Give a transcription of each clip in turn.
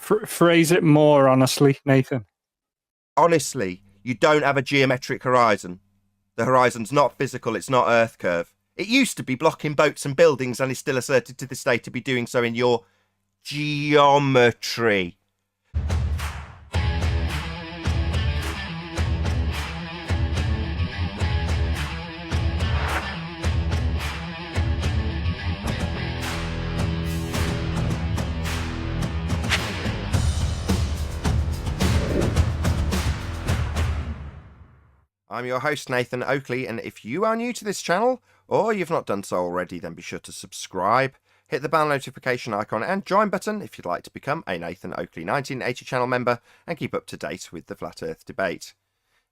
Phrase it more honestly, Nathan. Honestly, you don't have a geometric horizon. The horizon's not physical, it's not Earth curve. It used to be blocking boats and buildings and is still asserted to this day to be doing so in your geometry. I'm your host, Nathan Oakley, and if you are new to this channel, or you've not done so already, then be sure to subscribe, hit the bell notification icon and join button if you'd like to become a Nathan Oakley 1980 channel member and keep up to date with the Flat Earth debate.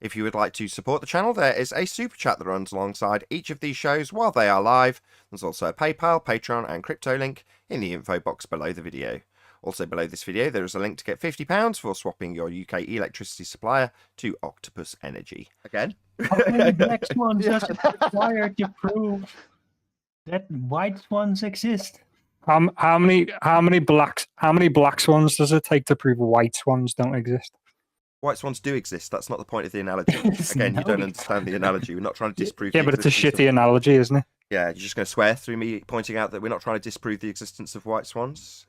If you would like to support the channel, there is a super chat that runs alongside each of these shows while they are live. There's also a PayPal, Patreon and crypto link in the info box below the video. Also below this video, there is a link to get £50 for swapping your UK electricity supplier to Octopus Energy. Again? How many black swans does it require to prove that white swans exist? How many black swans does it take to prove white swans don't exist? White swans do exist. That's not the point of the analogy. Again, you don't understand the analogy. We're not trying to disprove. Yeah, but it's a shitty analogy, isn't it? Yeah, you're just going to swear through me pointing out that we're not trying to disprove the existence of white swans.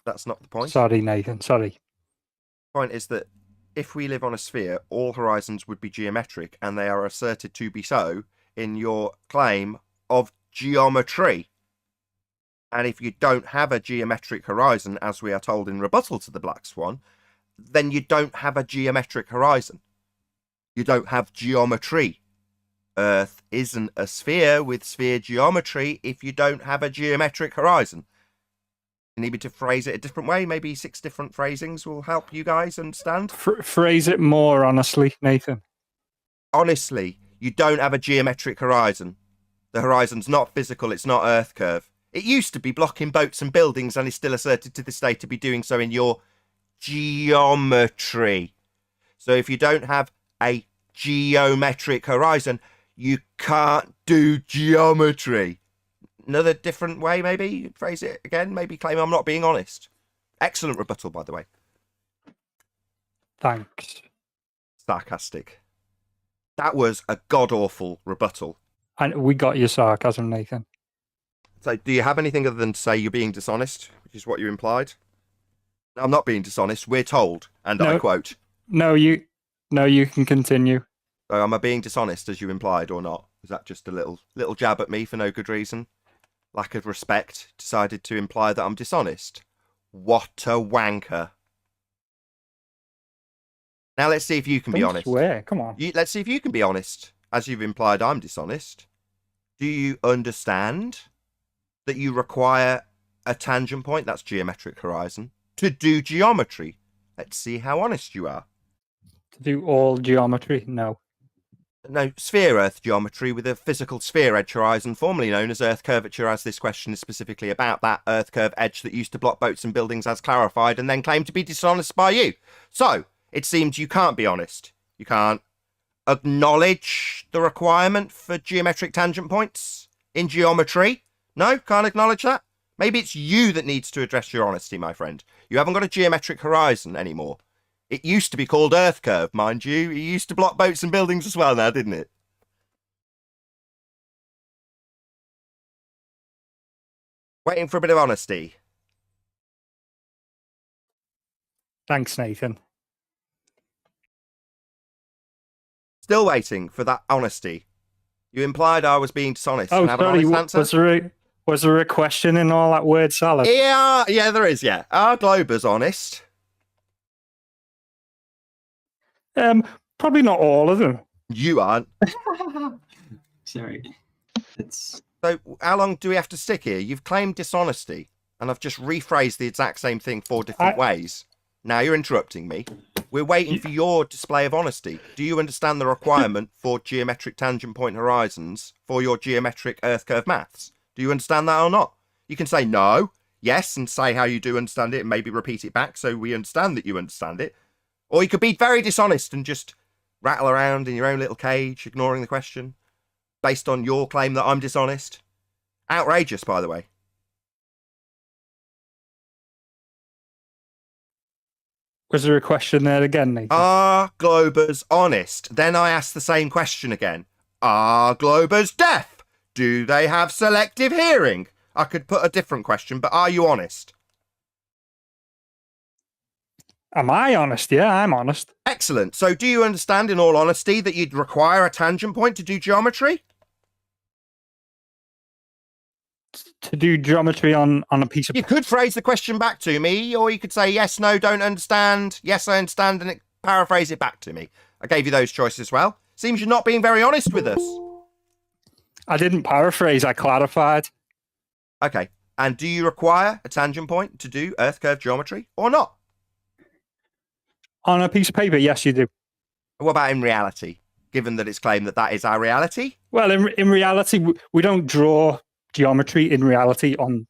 That's not the point. Sorry, Nathan. Sorry. The point is that if we live on a sphere, all horizons would be geometric, and they are asserted to be so in your claim of geometry. And if you don't have a geometric horizon, as we are told in rebuttal to the Black Swan, then you don't have a geometric horizon. You don't have geometry. Earth isn't a sphere with sphere geometry if you don't have a geometric horizon. You need me to phrase it a different way? Maybe 6 different phrasings will help you guys understand? Phrase it more honestly, Nathan. Honestly, you don't have a geometric horizon. The horizon's not physical, it's not Earth curve. It used to be blocking boats and buildings and is still asserted to this day to be doing so in your geometry. So if you don't have a geometric horizon, you can't do geometry. Another different way, maybe? Phrase it again? Maybe claim I'm not being honest. Excellent rebuttal, by the way. Thanks. Sarcastic. That was a god-awful rebuttal. And we got your sarcasm, Nathan. So, do you have anything other than to say you're being dishonest, which is what you implied? No, I'm not being dishonest. We're told, and No. I quote. No, you can continue. So, am I being dishonest, as you implied, or not? Is that just a little jab at me for no good reason? Lack of respect, decided to imply that I'm dishonest. What a wanker. Now let's see if you can be honest. Swear. Come on. Let's see if you can be honest. As you've implied I'm dishonest. Do you understand that you require a tangent point, that's geometric horizon, to do geometry? Let's see how honest you are. To do all geometry? No. No, sphere Earth geometry with a physical sphere edge horizon, formerly known as Earth curvature, as this question is specifically about that Earth curve edge that used to block boats and buildings as clarified and then claimed to be dishonest by you. So, it seems you can't be honest. You can't acknowledge the requirement for geometric tangent points in geometry. No, can't acknowledge that. Maybe it's you that needs to address your honesty, my friend. You haven't got a geometric horizon anymore. It used to be called Earth curve, mind you. It used to block boats and buildings as well now, didn't it? Waiting for a bit of honesty. Thanks, Nathan. Still waiting for that honesty. You implied I was being dishonest. Oh, and have sorry. an honest answer? Was there a question in all that word salad? Yeah, there is, yeah. Are Globers honest? Probably not all of them. You aren't. Sorry. It's So how long do we have to stick here? You've claimed dishonesty, and I've just rephrased the exact same thing 4 different ways. Now you're interrupting me. We're waiting for your display of honesty. Do you understand the requirement for geometric tangent point horizons for your geometric Earth curve maths? Do you understand that or not? You can say no, yes, and say how you do understand it, and maybe repeat it back so we understand that you understand it. Or you could be very dishonest and just rattle around in your own little cage, ignoring the question, based on your claim that I'm dishonest. Outrageous, by the way. Was there a question there again, Nathan? Are globers honest? Then I ask the same question again. Are globers deaf? Do they have selective hearing? I could put a different question, but are you honest? Am I honest? Yeah, I'm honest. Excellent. So do you understand, in all honesty, that you'd require a tangent point to do geometry? To do geometry on a piece of... You could phrase the question back to me, or you could say, yes, no, don't understand, yes, I understand, and paraphrase it back to me. I gave you those choices as well. Seems you're not being very honest with us. I didn't paraphrase, I clarified. Okay. And do you require a tangent point to do Earth curve geometry or not? On a piece of paper, yes, you do. What about in reality, given that it's claimed that that is our reality? Well, in reality, we don't draw geometry in reality on,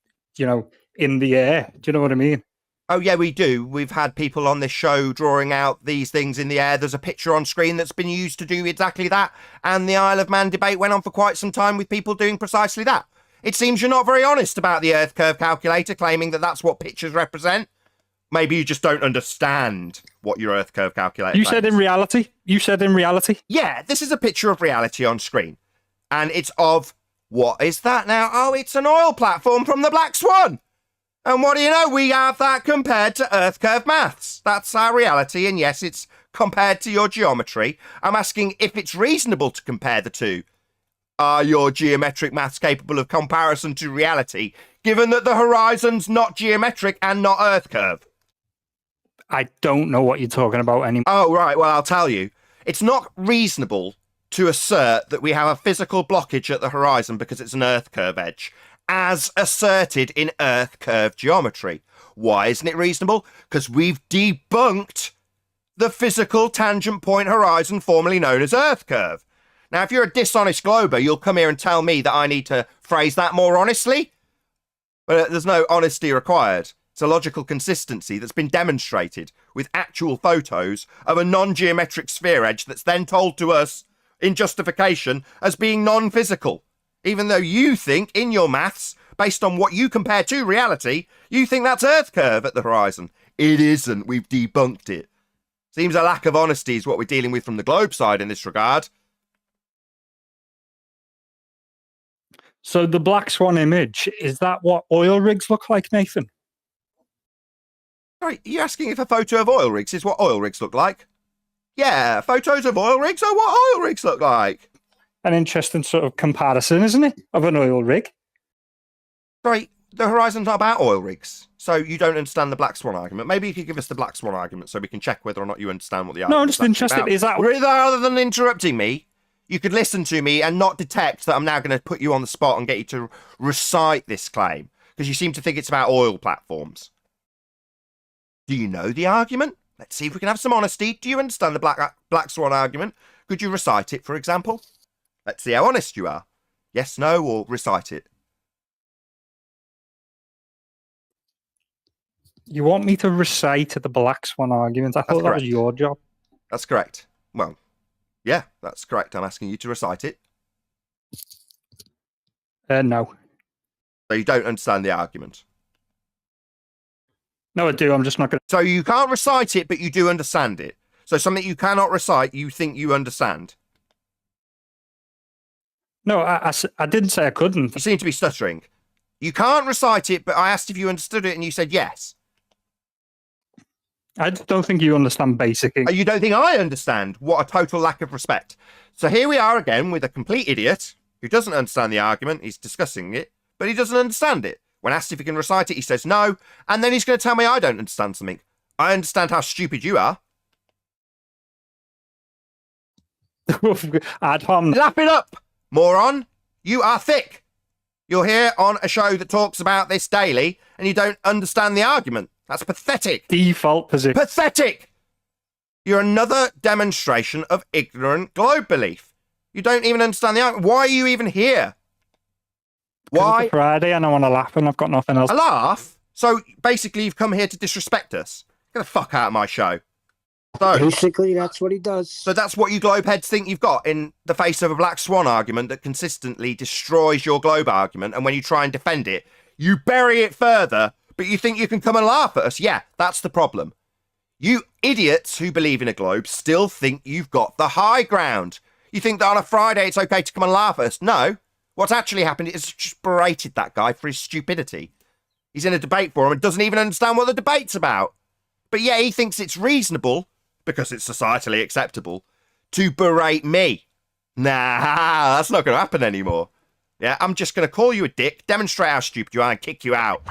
in the air. Do you know what I mean? Oh, yeah, we do. We've had people on this show drawing out these things in the air. There's a picture on screen that's been used to do exactly that. And the Isle of Man debate went on for quite some time with people doing precisely that. It seems you're not very honest about the Earth curve calculator, claiming that that's what pictures represent. Maybe you just don't understand what your Earth curve calculator You said in reality? You said in reality? Yeah, this is a picture of reality on screen. And it's of... What is that now? Oh, it's an oil platform from the Black Swan. And what do you know? We have that compared to Earth curve maths. That's our reality. And yes, it's compared to your geometry. I'm asking if it's reasonable to compare the two. Are your geometric maths capable of comparison to reality, given that the horizon's not geometric and not Earth curve? I don't know what you're talking about anymore. Oh, right. Well, I'll tell you. It's not reasonable to assert that we have a physical blockage at the horizon because it's an Earth curve edge, as asserted in Earth curve geometry. Why isn't it reasonable? Because we've debunked the physical tangent point horizon formerly known as Earth curve. Now, if you're a dishonest glober, you'll come here and tell me that I need to phrase that more honestly. But there's no honesty required. It's a logical consistency that's been demonstrated with actual photos of a non-geometric sphere edge that's then told to us in justification as being non-physical. Even though you think, in your maths, based on what you compare to reality, you think that's Earth curve at the horizon. It isn't. We've debunked it. Seems a lack of honesty is what we're dealing with from the globe side in this regard. So the Black Swan image, is that what oil rigs look like, Nathan? Sorry, you're asking if a photo of oil rigs is what oil rigs look like? Yeah, photos of oil rigs are what oil rigs look like. An interesting sort of comparison, isn't it, of an oil rig? Sorry, the horizon's not about oil rigs, so you don't understand the Black Swan argument. Maybe you could give us the Black Swan argument so we can check whether or not you understand what the argument is. No, I'm just interested. Is that... Rather than interrupting me, you could listen to me and not detect that I'm now going to put you on the spot and get you to recite this claim, because you seem to think it's about oil platforms. Do you know the argument? Let's see if we can have some honesty. Do you understand the Black Swan argument? Could you recite it, for example? Let's see how honest you are. Yes, no, or recite it. You want me to recite the Black Swan argument? I thought that was your job. That's correct. Well, yeah, that's correct. I'm asking you to recite it. No. So you don't understand the argument? No, I do. I'm just not going to... So you can't recite it, but you do understand it. So something you cannot recite, you think you understand. No, I didn't say I couldn't. You seem to be stuttering. You can't recite it, but I asked if you understood it, and you said yes. I don't think you understand basic. You don't think I understand? What a total lack of respect. So here we are again with a complete idiot who doesn't understand the argument. He's discussing it, but he doesn't understand it. When asked if he can recite it, he says no, and then he's going to tell me I don't understand something. I understand how stupid you are. Lap it up, moron. You are thick. You're here on a show that talks about this daily, and you don't understand the argument. That's pathetic. Default position. Pathetic. You're another demonstration of ignorant globe belief. You don't even understand the argument. Why are you even here? Why? It's Friday and I want to laugh and I've got nothing else. A laugh? So basically you've come here to disrespect us. Get the fuck out of my show. So, basically, that's what he does. So that's what you globeheads think you've got in the face of a Black Swan argument that consistently destroys your globe argument, and when you try and defend it, you bury it further, but you think you can come and laugh at us. Yeah, that's the problem. You idiots who believe in a globe still think you've got the high ground. You think that on a Friday it's okay to come and laugh at us. No. What's actually happened is just berated that guy for his stupidity. He's in a debate forum and doesn't even understand what the debate's about. But yeah, he thinks it's reasonable, because it's societally acceptable, to berate me. Nah, that's not going to happen anymore. Yeah, I'm just going to call you a dick, demonstrate how stupid you are, and kick you out.